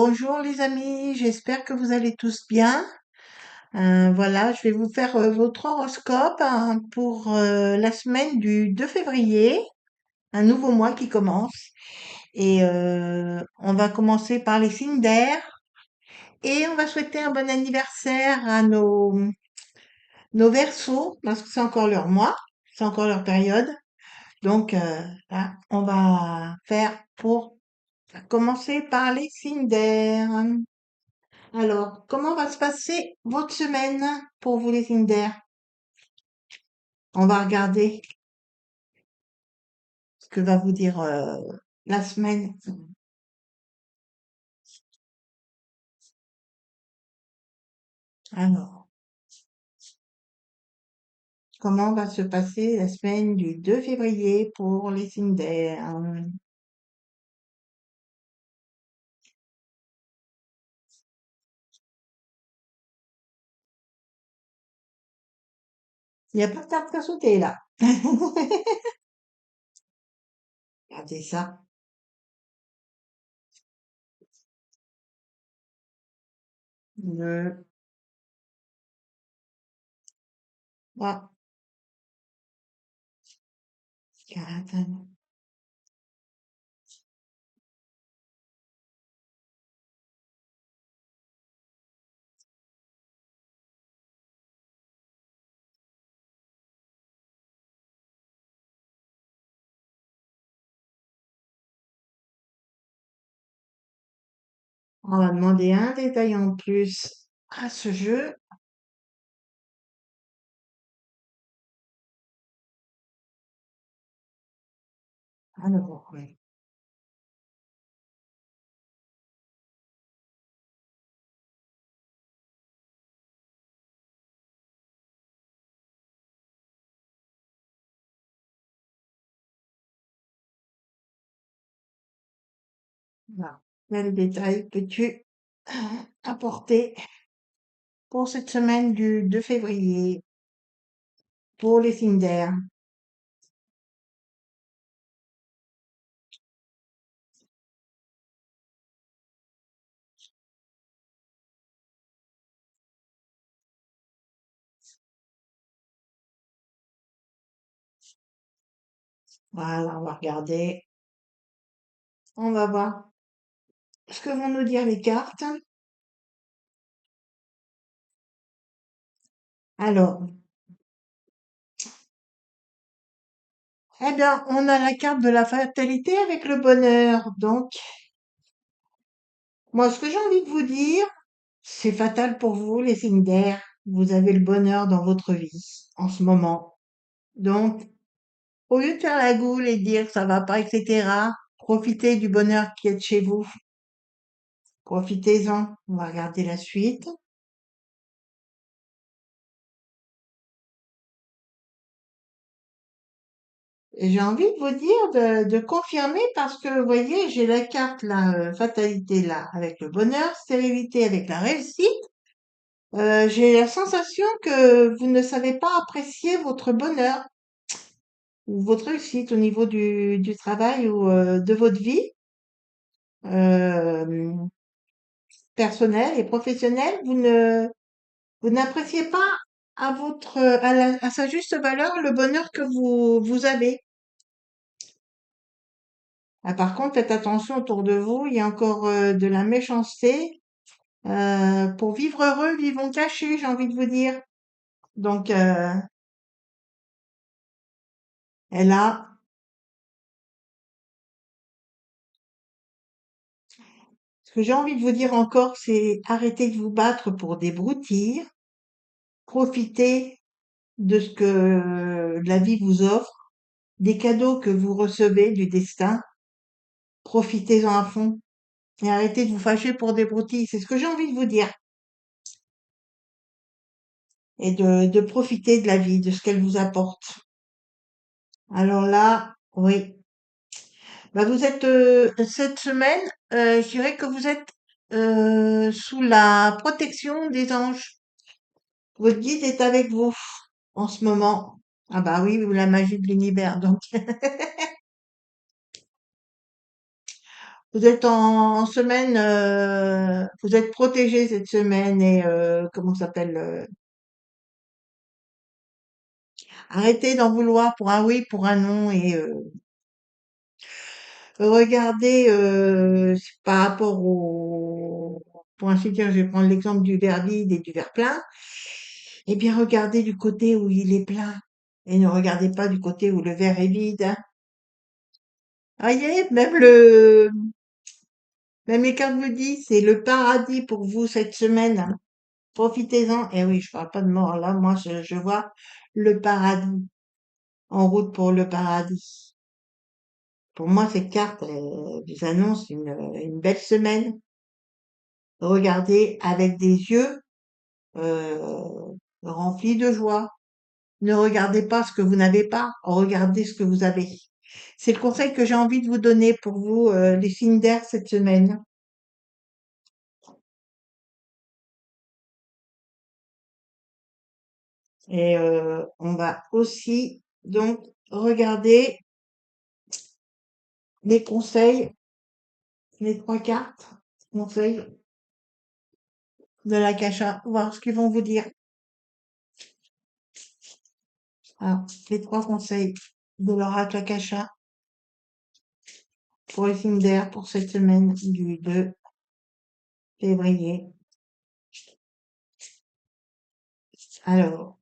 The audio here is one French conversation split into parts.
Bonjour les amis, j'espère que vous allez tous bien. Voilà, je vais vous faire votre horoscope pour la semaine du 2 février, un nouveau mois qui commence. Et on va commencer par les signes d'air et on va souhaiter un bon anniversaire à nos Verseaux parce que c'est encore leur mois, c'est encore leur période. Donc là, on va faire pour commencer par les signes d'air. Alors, comment va se passer votre semaine pour vous les signes d'air? On va regarder ce que va vous dire la semaine. Alors, comment va se passer la semaine du 2 février pour les signes d'air? Il n'y a pas de carte à sauter là. Regardez ça. Le 3, 4. On va demander un détail en plus à ce jeu. Alors, oui. Voilà. Quel détail peux-tu apporter pour cette semaine du 2 février pour les signes d'air? Voilà, on va regarder. On va voir ce que vont nous dire les cartes. Alors, eh bien, on a la carte de la fatalité avec le bonheur. Donc, moi, ce que j'ai envie de vous dire, c'est fatal pour vous, les signes d'air. Vous avez le bonheur dans votre vie en ce moment. Donc, au lieu de faire la goule et de dire ça va pas, etc., profitez du bonheur qui est chez vous. Profitez-en. On va regarder la suite. Et j'ai envie de vous dire de confirmer parce que, vous voyez, j'ai la carte, la fatalité là, avec le bonheur, stérilité avec la réussite. J'ai la sensation que vous ne savez pas apprécier votre bonheur ou votre réussite au niveau du travail ou de votre vie euh, personnelle et professionnelle. Vous n'appréciez pas à sa juste valeur le bonheur que vous avez. Ah, par contre, faites attention autour de vous, il y a encore de la méchanceté. Pour vivre heureux, vivons cachés, j'ai envie de vous dire. Donc, et là, ce que j'ai envie de vous dire encore, c'est arrêtez de vous battre pour des broutilles, profitez de ce que la vie vous offre, des cadeaux que vous recevez du destin, profitez-en à fond et arrêtez de vous fâcher pour des broutilles. C'est ce que j'ai envie de vous dire. Et de profiter de la vie, de ce qu'elle vous apporte. Alors là, oui. Bah, vous êtes cette semaine, je dirais que vous êtes sous la protection des anges. Votre guide est avec vous en ce moment. Ah bah oui, la magie de l'univers. Donc Vous êtes en semaine, vous êtes protégé cette semaine et comment ça s'appelle? Arrêtez d'en vouloir pour un oui, pour un non et regardez par rapport au, pour ainsi dire, je vais prendre l'exemple du verre vide et du verre plein. Eh bien, regardez du côté où il est plein et ne regardez pas du côté où le verre est vide. Voyez, même les cartes vous disent, c'est le paradis pour vous cette semaine. Profitez-en. Et oui, je parle pas de mort là. Moi, je vois le paradis en route pour le paradis. Pour moi, cette carte vous annonce une belle semaine. Regardez avec des yeux remplis de joie. Ne regardez pas ce que vous n'avez pas, regardez ce que vous avez. C'est le conseil que j'ai envie de vous donner pour vous, les signes d'air cette semaine. Et on va aussi donc regarder les conseils, les trois cartes conseils de la Cacha, voir ce qu'ils vont vous dire. Alors, les trois conseils de l'oracle Akasha pour les signes d'air pour cette semaine du 2 février. Alors,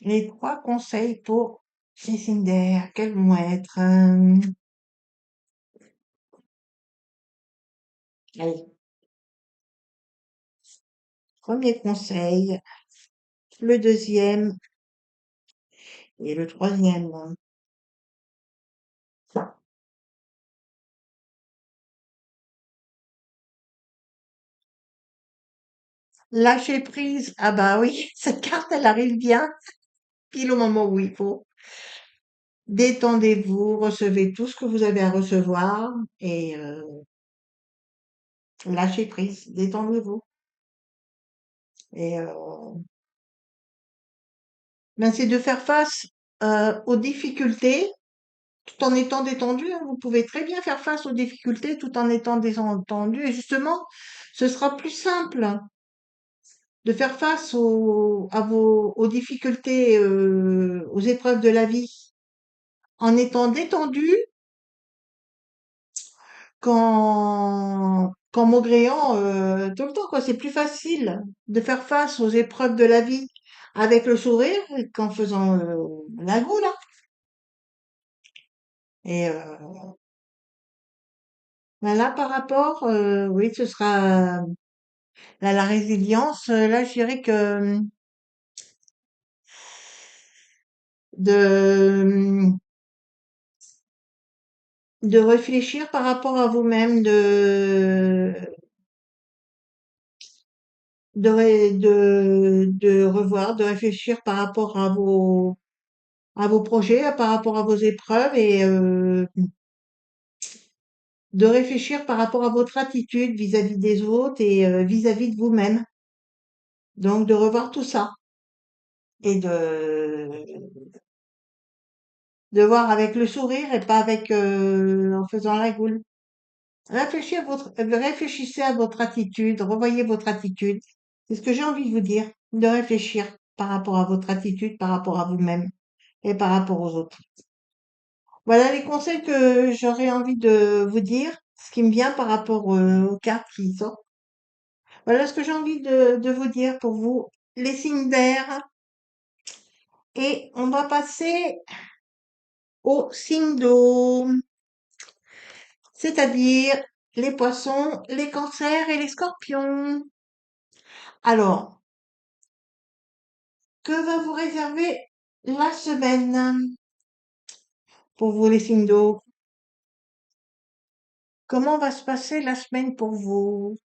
les trois conseils pour les signes d'air, quels vont être allez, premier conseil, le deuxième et le troisième. Lâcher prise, ah bah oui, cette carte elle arrive bien, pile au moment où il faut. Détendez-vous, recevez tout ce que vous avez à recevoir et lâchez prise, détendez-vous. Et ben, c'est de faire face aux difficultés tout en étant détendu, hein. Vous pouvez très bien faire face aux difficultés tout en étant détendu. Et justement, ce sera plus simple de faire face aux difficultés, aux épreuves de la vie en étant détendu qu'en maugréant tout le temps, quoi. C'est plus facile de faire face aux épreuves de la vie avec le sourire qu'en faisant la goule, hein. Et ben là, par rapport, oui, ce sera là, la résilience. Là, je dirais que de, de réfléchir par rapport à vous-même, de revoir, de réfléchir par rapport à vos projets, par rapport à vos épreuves et de réfléchir par rapport à votre attitude vis-à-vis des autres et vis-à-vis de vous-même. Donc, de revoir tout ça et de voir avec le sourire et pas avec en faisant la goule. Réfléchissez à votre attitude, revoyez votre attitude. C'est ce que j'ai envie de vous dire, de réfléchir par rapport à votre attitude, par rapport à vous-même et par rapport aux autres. Voilà les conseils que j'aurais envie de vous dire, ce qui me vient par rapport aux cartes qui sortent. Voilà ce que j'ai envie de vous dire pour vous, les signes d'air. Et on va passer aux signes d'eau, c'est-à-dire les poissons, les cancers et les scorpions. Alors, que va vous réserver la semaine pour vous, les signes d'eau? Comment va se passer la semaine pour vous?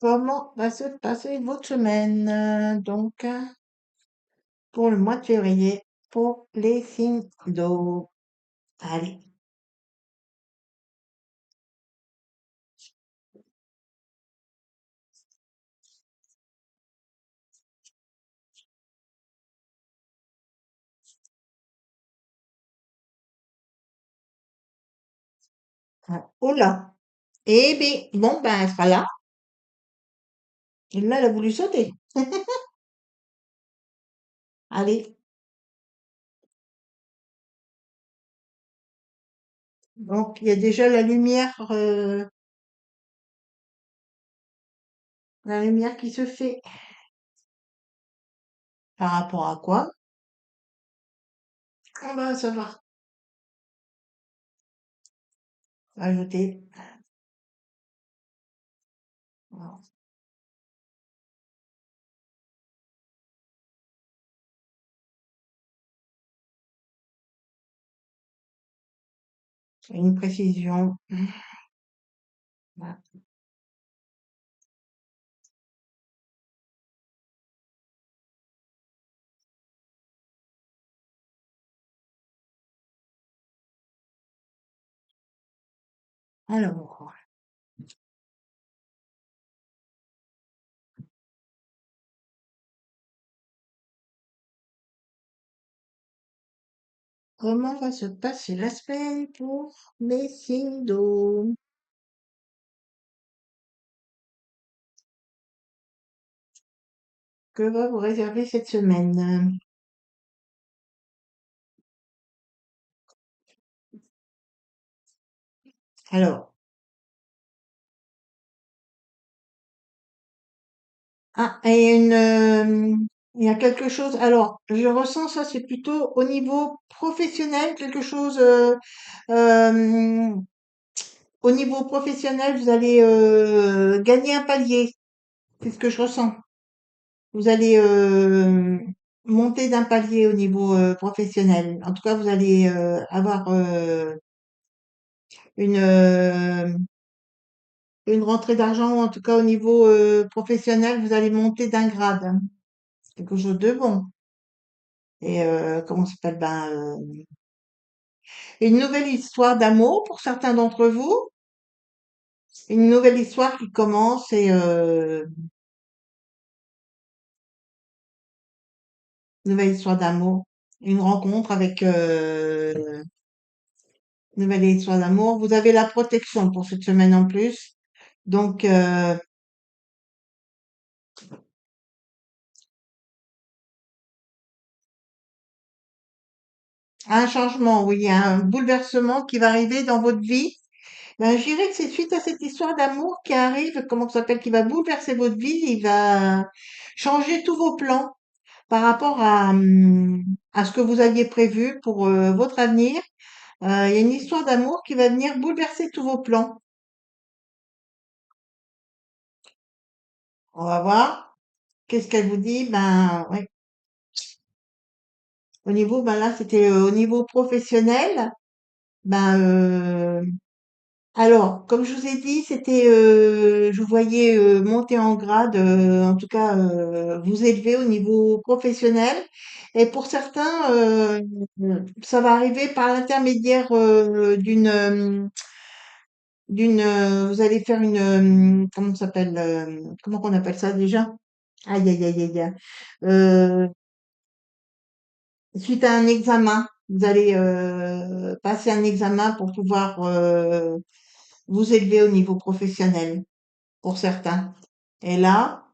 Comment va se passer votre semaine? Donc, pour le mois de février pour les signes d'eau. Allez, oh là. Eh bien, bon, ben, elle sera là. Et là, elle a voulu sauter. Allez, donc il y a déjà la lumière qui se fait. Par rapport à quoi? Ah ben, ça va. Ajouter. Voilà. Une précision. Voilà. Alors, comment va se passer la semaine pour mes signes d'eau? Que va vous réserver cette semaine? Alors, ah, et il y a quelque chose. Alors, je ressens ça, c'est plutôt au niveau professionnel, quelque chose. Euh, Au niveau professionnel, vous allez gagner un palier. C'est ce que je ressens. Vous allez monter d'un palier au niveau professionnel. En tout cas, vous allez avoir une une rentrée d'argent, ou en tout cas au niveau professionnel, vous allez monter d'un grade. C'est quelque chose de bon. Et comment ça s'appelle? Ben, une nouvelle histoire d'amour pour certains d'entre vous. Une nouvelle histoire qui commence et nouvelle histoire d'amour. Une rencontre avec nouvelle histoire d'amour. Vous avez la protection pour cette semaine en plus. Donc, un changement, oui, un bouleversement qui va arriver dans votre vie. Ben, je dirais que c'est suite à cette histoire d'amour qui arrive, comment ça s'appelle, qui va bouleverser votre vie. Il va changer tous vos plans par rapport à ce que vous aviez prévu pour votre avenir. Il y a une histoire d'amour qui va venir bouleverser tous vos plans. On va voir. Qu'est-ce qu'elle vous dit? Ben, ouais. Au niveau, ben là, c'était au niveau professionnel. Ben, alors, comme je vous ai dit, c'était, je vous voyais monter en grade, en tout cas, vous élever au niveau professionnel. Et pour certains, ça va arriver par l'intermédiaire vous allez faire comment ça s'appelle, comment qu'on appelle ça déjà? Aïe, aïe, aïe, aïe, aïe. Euh, Suite à un examen, vous allez passer un examen pour pouvoir vous élever au niveau professionnel, pour certains. Et là,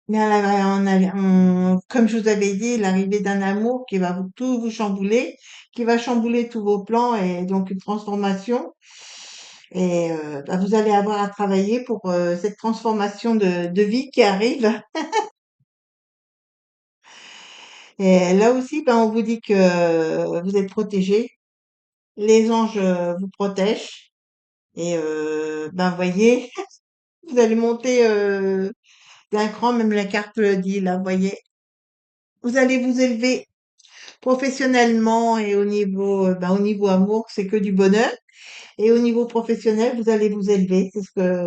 bien, là, comme je vous avais dit, l'arrivée d'un amour qui va tout vous chambouler, qui va chambouler tous vos plans et donc une transformation. Et bah, vous allez avoir à travailler pour cette transformation de vie qui arrive. Et là aussi, ben, on vous dit que vous êtes protégé. Les anges vous protègent. Et ben, voyez, vous allez monter d'un cran, même la carte le dit, là, voyez. Vous allez vous élever professionnellement et au niveau amour, c'est que du bonheur. Et au niveau professionnel, vous allez vous élever. C'est ce que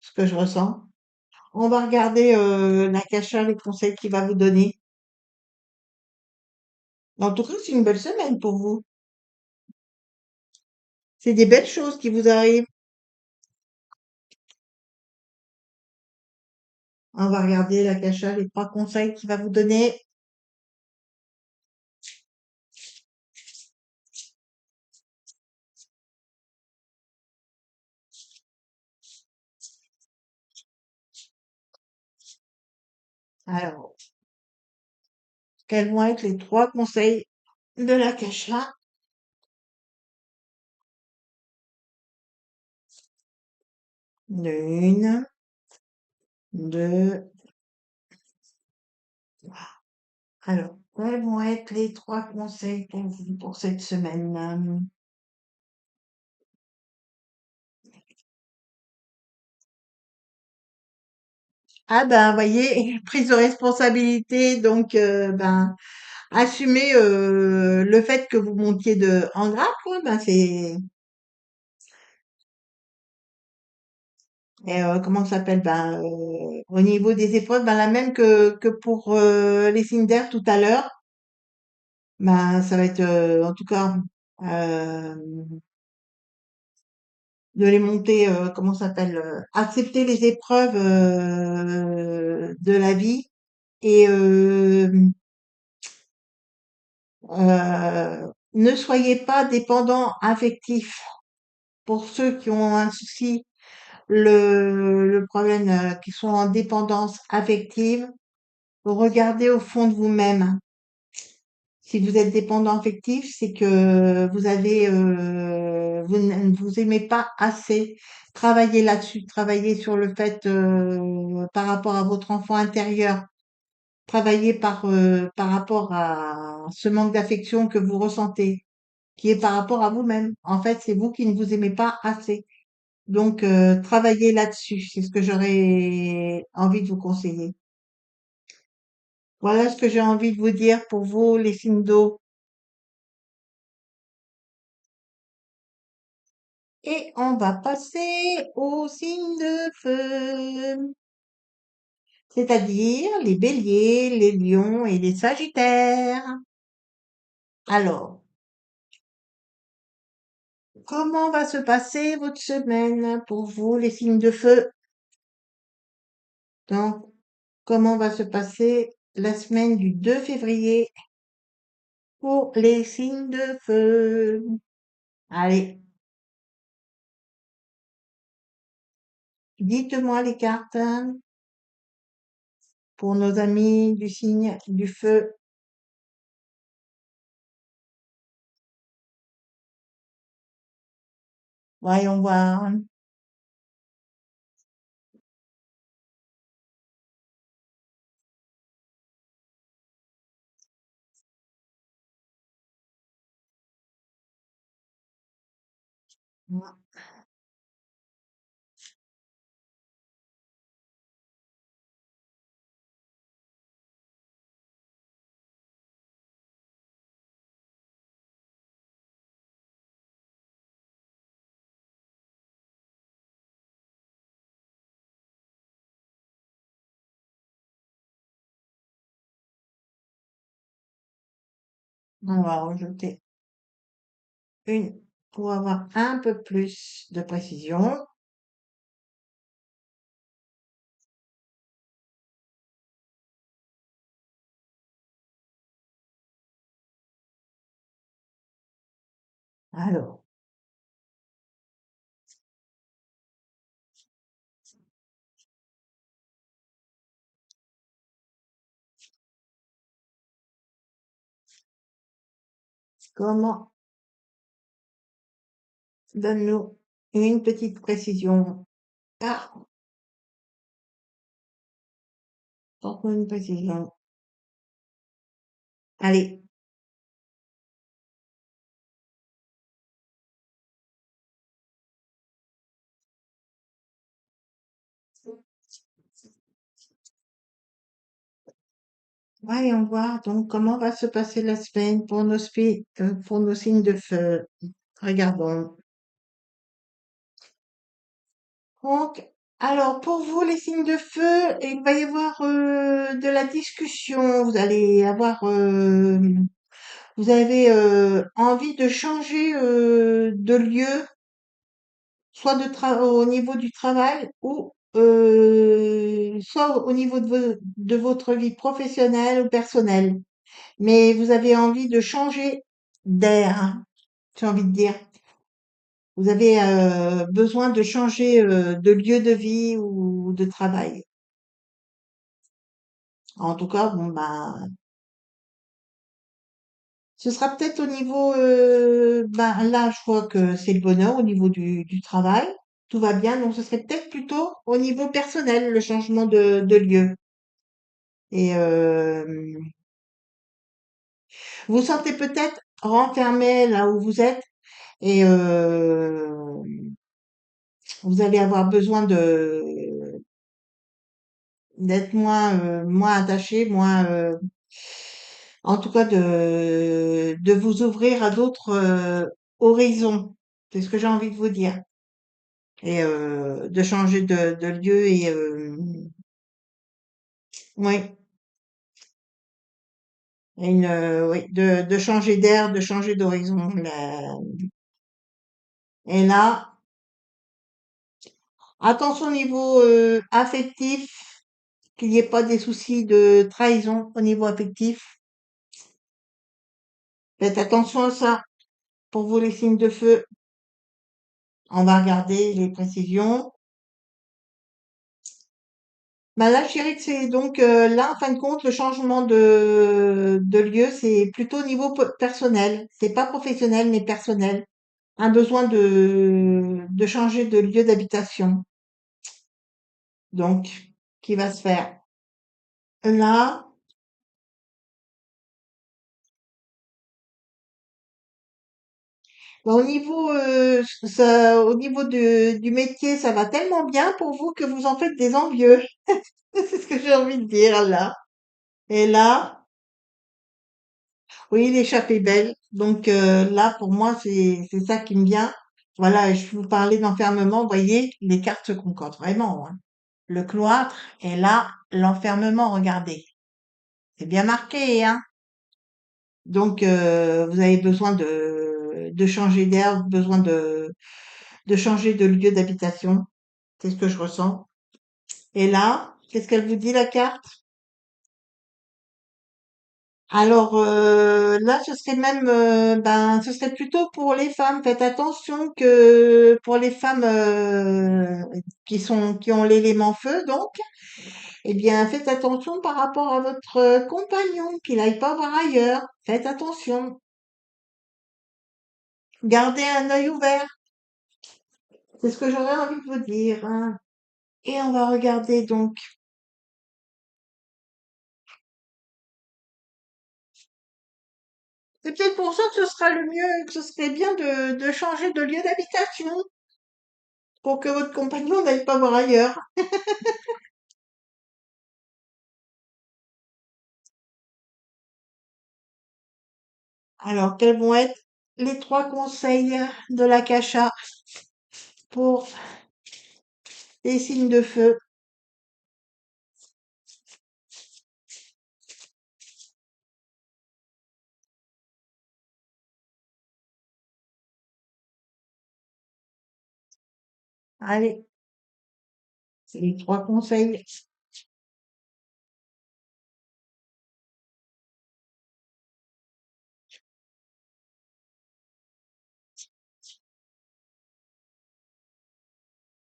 ce que je ressens. On va regarder l'Akasha, les conseils qu'il va vous donner. En tout cas, c'est une belle semaine pour vous. C'est des belles choses qui vous arrivent. On va regarder l'Akasha, les trois conseils qu'il va vous donner. Alors, quels vont être les trois conseils de l'Akasha? Une, deux, trois. Alors, quels vont être les trois conseils pour vous pour cette semaine? Ah ben, voyez, prise de responsabilité, donc ben, assumer le fait que vous montiez en grade, quoi, ben c'est et comment ça s'appelle? Ben, au niveau des épreuves, ben la même que pour les signes d'air tout à l'heure, ben ça va être en tout cas euh, de les monter, comment ça s'appelle? Accepter les épreuves de la vie et ne soyez pas dépendant affectif. Pour ceux qui ont un souci, le problème, qui sont en dépendance affective, regardez au fond de vous-même. Si vous êtes dépendant affectif, c'est que vous avez, vous ne vous aimez pas assez. Travaillez là-dessus, travaillez sur le fait, par rapport à votre enfant intérieur. Travaillez par rapport à ce manque d'affection que vous ressentez, qui est par rapport à vous-même. En fait, c'est vous qui ne vous aimez pas assez. Donc, travaillez là-dessus. C'est ce que j'aurais envie de vous conseiller. Voilà ce que j'ai envie de vous dire pour vous, les signes d'eau. Et on va passer aux signes de feu, c'est-à-dire les béliers, les lions et les sagittaires. Alors, comment va se passer votre semaine pour vous, les signes de feu? Donc, comment va se passer la semaine du 2 février pour les signes de feu? Allez, dites-moi les cartes pour nos amis du signe du feu. Voyons voir. On va rajouter une pour avoir un peu plus de précision. Alors, comment donne-nous une petite précision? Ah, donne-nous une précision. Allez, voyons voir donc comment va se passer la semaine pour pour nos signes de feu. Regardons. Alors, pour vous, les signes de feu, il va y avoir de la discussion. Vous allez avoir, vous avez envie de changer de lieu, soit au niveau du travail ou soit au niveau de votre vie professionnelle ou personnelle. Mais vous avez envie de changer d'air, hein, j'ai envie de dire. Vous avez besoin de changer de lieu de vie ou de travail. En tout cas, bon, ben, ce sera peut-être au niveau, ben, là, je vois que c'est le bonheur au niveau du travail. Tout va bien, donc ce serait peut-être plutôt au niveau personnel, le changement de lieu. Et vous sentez peut-être renfermé là où vous êtes et vous allez avoir besoin de d'être moins attaché, en tout cas de vous ouvrir à d'autres horizons. C'est ce que j'ai envie de vous dire. Et de changer de lieu et oui, oui, de changer d'air, de changer d'horizon. Et là, attention au niveau affectif, qu'il n'y ait pas des soucis de trahison au niveau affectif. Faites attention à ça. Pour vous, les signes de feu, on va regarder les précisions. Bah là, je dirais que c'est donc là, en fin de compte, le changement de lieu, c'est plutôt au niveau personnel. C'est pas professionnel, mais personnel. Un besoin de changer de lieu d'habitation. Donc, qui va se faire. Là, bah, au niveau, au niveau du métier, ça va tellement bien pour vous que vous en faites des envieux. C'est ce que j'ai envie de dire là. Et là, oui, l'échappée belle. Donc là, pour moi, c'est ça qui me vient. Voilà, je vous parlais d'enfermement. Vous voyez, les cartes se concordent vraiment, hein. Le cloître et là, l'enfermement, regardez. C'est bien marqué, hein. Donc, vous avez besoin de changer d'air, besoin de changer de lieu d'habitation. C'est ce que je ressens. Et là, qu'est-ce qu'elle vous dit, la carte? Alors là, ce serait même, ben, ce serait plutôt pour les femmes. Faites attention que pour les femmes qui ont l'élément feu, donc, eh bien, faites attention par rapport à votre compagnon, qu'il n'aille pas voir ailleurs. Faites attention. Gardez un œil ouvert. C'est ce que j'aurais envie de vous dire, hein. Et on va regarder donc. C'est peut-être pour ça que ce sera le mieux, que ce serait bien de changer de lieu d'habitation pour que votre compagnon n'aille pas voir ailleurs. Alors, quels vont être les trois conseils de la Cacha pour les signes de feu? Allez, c'est les trois conseils.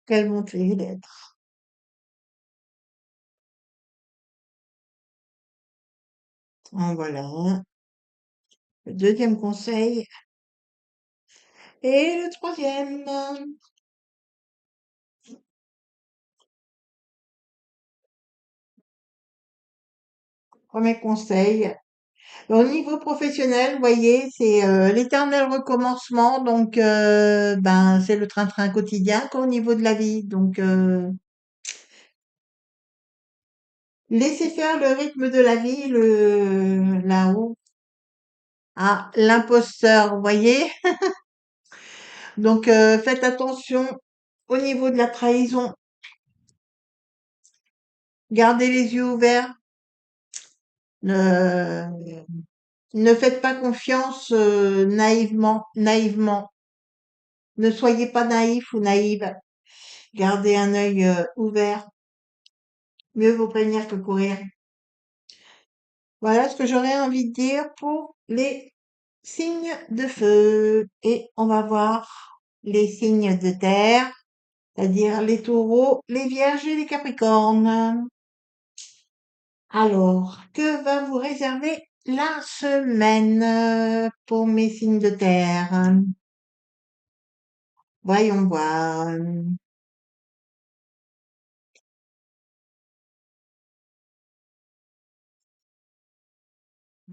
Quels vont-ils être? En voilà un. Le deuxième conseil. Et le troisième. Premier conseil. Au niveau professionnel, vous voyez, c'est l'éternel recommencement. Donc, ben, c'est le train-train quotidien qu'au niveau de la vie. Donc, laissez faire le rythme de la vie, là-haut. Ah, l'imposteur, vous voyez? Donc, faites attention au niveau de la trahison. Gardez les yeux ouverts. Ne, ne faites pas confiance naïvement. Ne soyez pas naïf ou naïve. Gardez un œil ouvert. Mieux vaut prévenir que courir. Voilà ce que j'aurais envie de dire pour les signes de feu. Et on va voir les signes de terre, c'est-à-dire les taureaux, les vierges et les capricornes. Alors, que va vous réserver la semaine pour mes signes de terre? Voyons voir.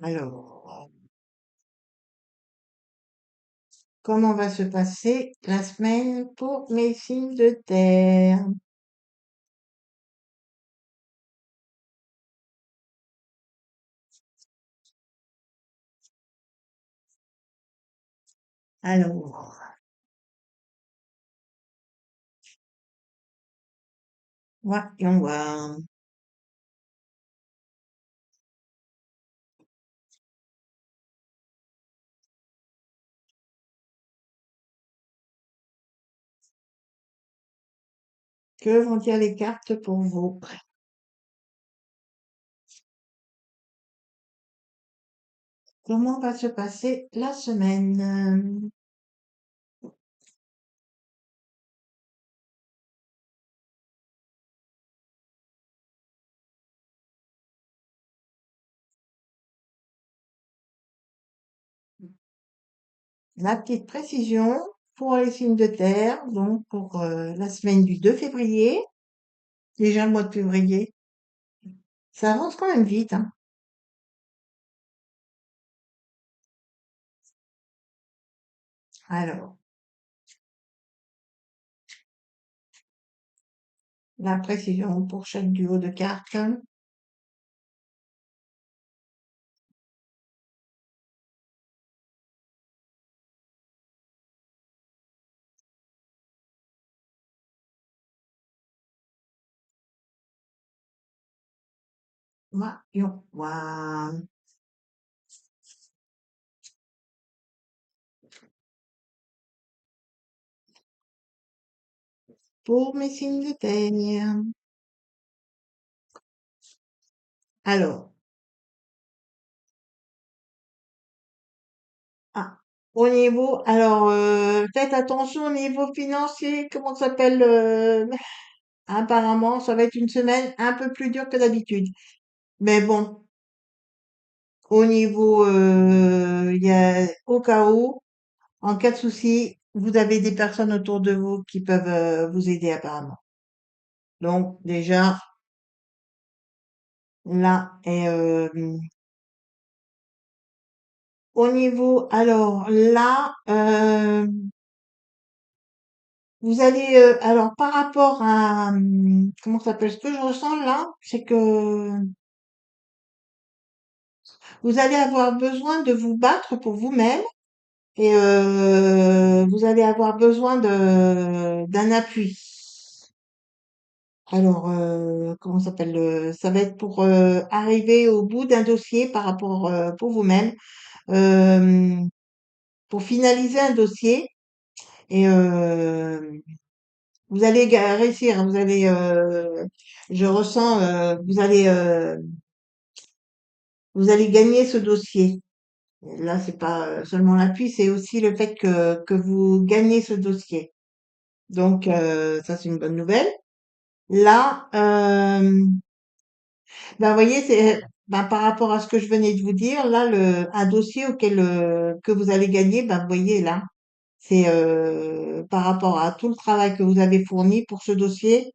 Alors, comment va se passer la semaine pour mes signes de terre? Alors, voyons voir. Que vont dire les cartes pour vous? Comment va se passer la semaine? La petite précision pour les signes de terre, donc pour la semaine du 2 février, déjà le mois de février, ça avance quand même vite, hein. Alors, la précision pour chaque duo de cartes. Voyons voir. Pour mes signes de terre. Alors, ah, faites attention au niveau financier, comment ça s'appelle, apparemment, ça va être une semaine un peu plus dure que d'habitude. Mais bon, au niveau, il y a, au cas où, en cas de souci, vous avez des personnes autour de vous qui peuvent vous aider apparemment. Donc déjà, là, et au niveau, alors là, vous allez, alors par rapport à, comment ça s'appelle, ce que je ressens là, c'est que vous allez avoir besoin de vous battre pour vous-même et vous allez avoir besoin d'un appui. Alors, comment ça s'appelle, ça va être pour arriver au bout d'un dossier par rapport pour vous-même, euh, pour finaliser un dossier et vous allez réussir. Vous allez, je ressens, vous allez gagner ce dossier. Là, c'est pas seulement l'appui, c'est aussi le fait que vous gagnez ce dossier. Donc, ça, c'est une bonne nouvelle. Là, ben, vous voyez, c'est ben, par rapport à ce que je venais de vous dire, là, un dossier auquel que vous allez gagner, ben, vous voyez là, c'est par rapport à tout le travail que vous avez fourni pour ce dossier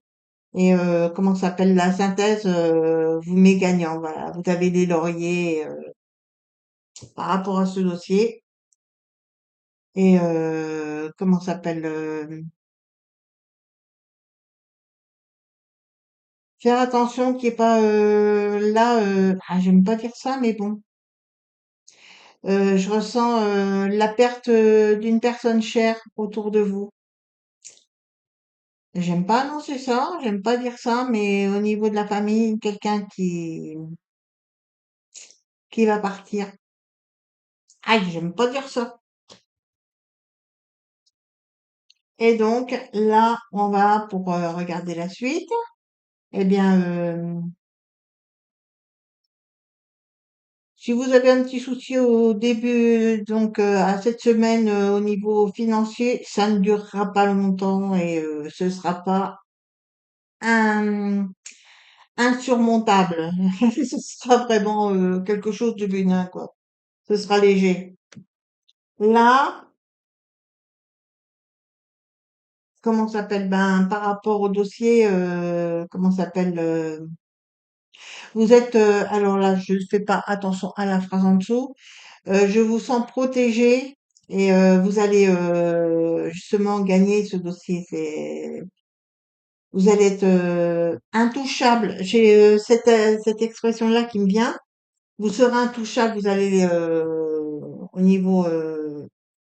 et comment ça s'appelle la synthèse, vous met gagnant. Voilà, vous avez des lauriers par rapport à ce dossier et comment ça s'appelle faire attention qu'il n'y ait pas là, j'aime pas dire ça, mais bon. Je ressens la perte d'une personne chère autour de vous. J'aime pas annoncer ça, j'aime pas dire ça, mais au niveau de la famille, quelqu'un qui va partir. Aïe, j'aime pas dire ça. Et donc là, on va pour regarder la suite. Eh bien, si vous avez un petit souci au début, donc à cette semaine au niveau financier, ça ne durera pas longtemps et ce sera pas un, insurmontable. Ce sera vraiment quelque chose de bénin, quoi. Ce sera léger. Là, comment ça s'appelle? Ben, par rapport au dossier, comment ça s'appelle? Vous êtes, alors là, je ne fais pas attention à la phrase en dessous. Je vous sens protégé et vous allez justement gagner ce dossier. Vous allez être intouchable. J'ai cette expression-là qui me vient. Vous serez intouchable. Vous allez au niveau.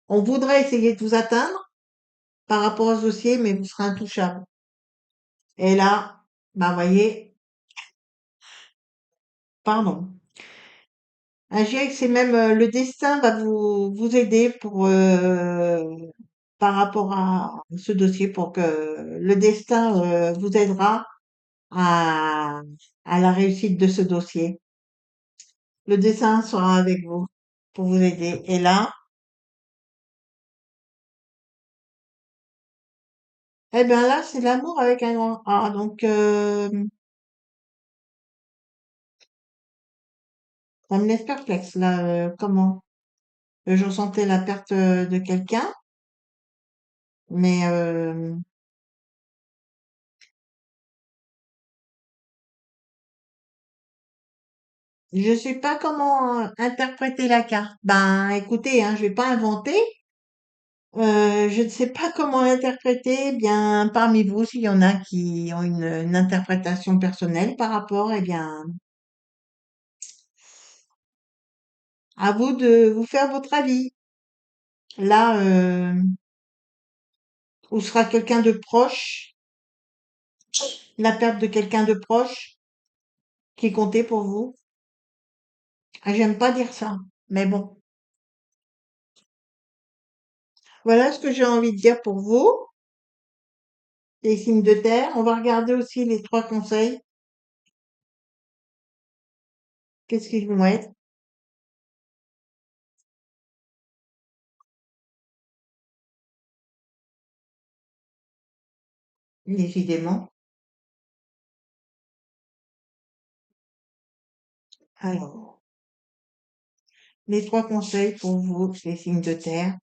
On voudrait essayer de vous atteindre par rapport à ce dossier, mais vous serez intouchable. Et là, bah voyez, pardon. Je dirais que c'est même le destin va vous aider pour par rapport à ce dossier pour que le destin vous aidera à, à la réussite de ce dossier. Le destin sera avec vous pour vous aider. Et là, eh bien là, c'est l'amour avec un grand A. Donc, ça me laisse perplexe là. Comment? Je ressentais la perte de quelqu'un, mais je sais pas comment interpréter la carte. Ben, écoutez, hein, je vais pas inventer. Je ne sais pas comment l'interpréter. Eh bien, parmi vous, s'il y en a qui ont une interprétation personnelle par rapport, eh bien, à vous de vous faire votre avis. Là, où sera quelqu'un de proche, la perte de quelqu'un de proche qui comptait pour vous. Ah, j'aime pas dire ça, mais bon. Voilà ce que j'ai envie de dire pour vous, les signes de terre. On va regarder aussi les 3 conseils. Qu'est-ce qu'ils vont être? Décidément. Alors, les 3 conseils pour vous, les signes de terre.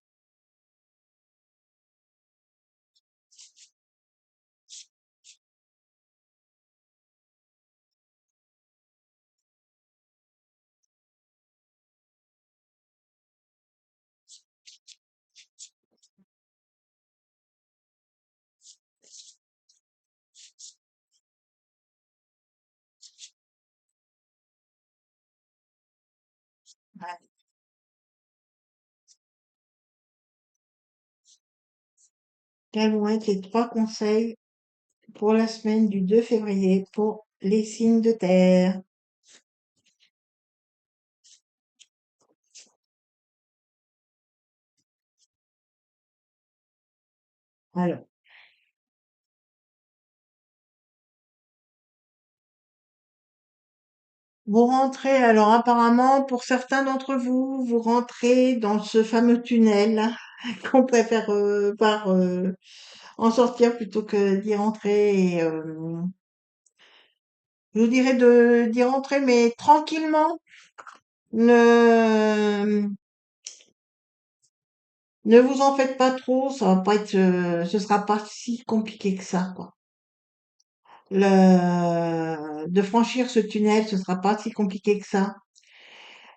Quels vont être les 3 conseils pour la semaine du 2 février pour les signes de terre? Alors, vous rentrez, alors apparemment, pour certains d'entre vous, vous rentrez dans ce fameux tunnel qu'on préfère en sortir plutôt que d'y rentrer. Et, je vous dirais de d'y rentrer, mais tranquillement. Ne, ne vous en faites pas trop, ça va pas être, ce sera pas si compliqué que ça, quoi. De franchir ce tunnel, ce sera pas si compliqué que ça.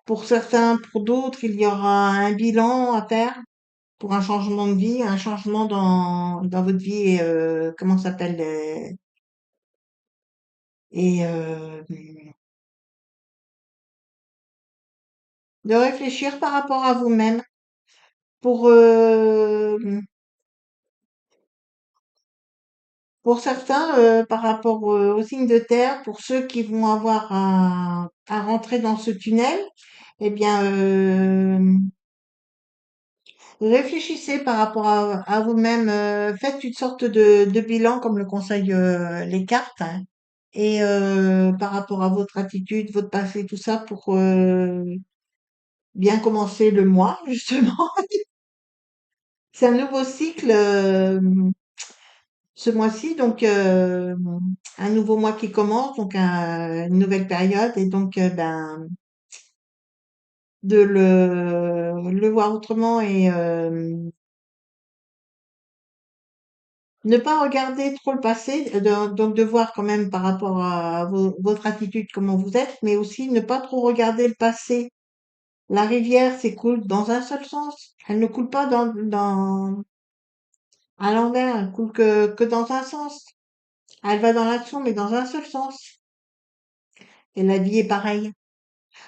Pour certains, pour d'autres, il y aura un bilan à faire pour un changement de vie, un changement dans votre vie et comment ça s'appelle et de réfléchir par rapport à vous-même pour Pour certains, par rapport au signe de terre, pour ceux qui vont avoir à rentrer dans ce tunnel, eh bien, réfléchissez par rapport à vous-même, faites une sorte de bilan comme le conseillent les cartes, hein, et par rapport à votre attitude, votre passé, tout ça, pour bien commencer le mois, justement. C'est un nouveau cycle ce mois-ci, donc un nouveau mois qui commence, donc une nouvelle période, et donc ben de le voir autrement et ne pas regarder trop le passé, donc de voir quand même par rapport à votre attitude comment vous êtes, mais aussi ne pas trop regarder le passé. La rivière s'écoule dans un seul sens. Elle ne coule pas à l'envers, elle coule que dans un sens. Elle va dans l'action, mais dans un seul sens. Et la vie est pareille.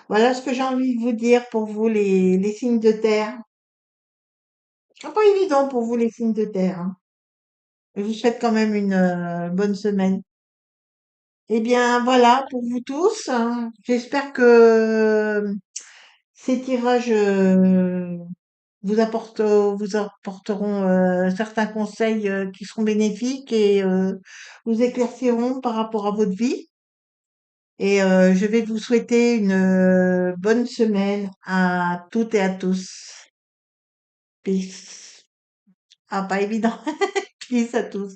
Voilà ce que j'ai envie de vous dire pour vous, les signes de terre. C'est pas évident pour vous, les signes de terre, hein. Je vous souhaite quand même une bonne semaine. Eh bien, voilà pour vous tous, hein. J'espère que ces tirages vous apporteront certains conseils qui seront bénéfiques et vous éclairciront par rapport à votre vie. Et je vais vous souhaiter une bonne semaine à toutes et à tous. Peace. Ah, pas évident. Peace à tous.